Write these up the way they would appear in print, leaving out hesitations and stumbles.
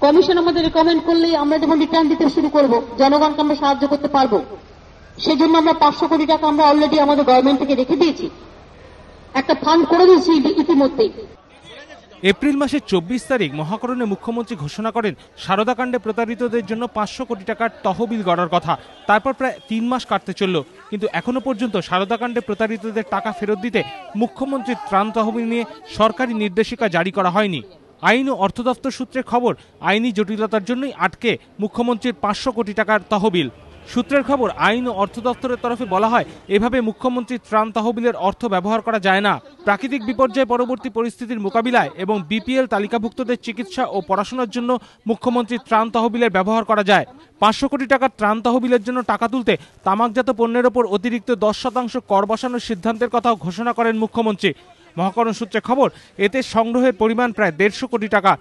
Commission আমাদের recommend করলেই আমরা যখন রিটার্ন দিতে শুরু করব, জনগণকে আমরা সাহায্য করতে পারবো। সেজন্য আমরা 500 কোটি টাকা আমরা অলরেডি আমাদের গভর্নমেন্ট থেকে রেখে দিয়েছি, একটা ফান্ড করে দিয়েছি ইতিমধ্যেই। এপ্রিল মাসের 24 তারিখ মহাকরণে মুখ্যমন্ত্রী ঘোষণা করেন সারদাকাণ্ডে প্রতারিতদের জন্য 500 কোটি টাকার তহবিল গড়ার কথা। তারপর প্রায় 3 মাস কাটতে চলল, কিন্তু এখনো পর্যন্ত সারদাকাণ্ডে প্রতারিতদের টাকা ফেরত দিতে মুখ্যমন্ত্রীর ত্রাণ তহবিল নিয়ে সরকারি নির্দেশিকা জারি করা হয়নি। আইন ও অর্থ দপ্তর সূত্রের খবর, আইনি জটিলতার জন্যই আটকে মুখ্যমন্ত্রীর 500 কোটি টাকার তহবিল। সূত্রের খবর, আইন ও অর্থ দপ্তরের তরফে বলা হয়, এভাবে মুখ্যমন্ত্রীর ত্রাণ তহবিলের অর্থ ব্যবহার করা যায় না। প্রাকৃতিক বিপর্যয় পরবর্তী পরিস্থিতির মোকাবিলায় এবং বিপিএল তালিকাভুক্তদের চিকিৎসা ও পড়াশোনার জন্য মুখ্যমন্ত্রীর ত্রাণ তহবিলের ব্যবহার করা যায়। 500 কোটি টাকার ত্রাণ তহবিলের জন্য টাকা তুলতে তামাকজাত পণ্যের ওপর অতিরিক্ত 10% কর বসানোর সিদ্ধান্তের কথাও ঘোষণা করেন মুখ্যমন্ত্রী। মহাকরণ সূত্রে খবর, এতে সংগ্রহের পরিমাণ প্রায় 150 কোটি টাকা।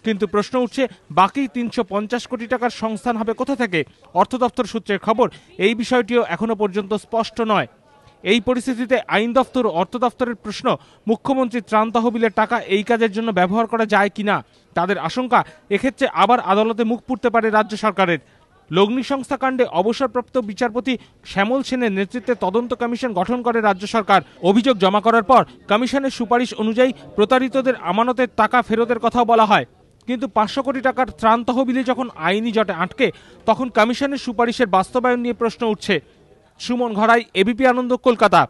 কিন্তু প্রশ্ন উঠছে, বাকি 350 কোটি টাকার সংস্থান হবে কোথা থেকে? অর্থ দপ্তর সূত্রের খবর, এই বিষয়টিও এখনো পর্যন্ত স্পষ্ট নয়। এই পরিস্থিতিতে আইন দপ্তর ও অর্থ দপ্তরের প্রশ্ন, মুখ্যমন্ত্রীর ত্রাণ তহবিলের টাকা এই কাজের জন্য ব্যবহার করা যায় কিনা। তাদের আশঙ্কা, এক্ষেত্রে আবার আদালতে মুখ পুড়তে পারে রাজ্য সরকারের। লগ্নি সংস্থা কাণ্ডে অবসরপ্রাপ্ত বিচারপতি শ্যামল সেনের নেতৃত্বে তদন্ত কমিশন গঠন করে রাজ্য সরকার। অভিযোগ জমা করার পর কমিশনের সুপারিশ অনুযায়ী প্রতারিতদের আমানতের টাকা ফেরতের কথাও বলা হয়। কিন্তু 500 কোটি টাকার ত্রাণ তহবিলে যখন আইনি জটে আটকে, তখন কমিশনের সুপারিশের বাস্তবায়ন নিয়ে প্রশ্ন উঠছে। সুমন ঘড়াই, এবিপি আনন্দ, কলকাতা।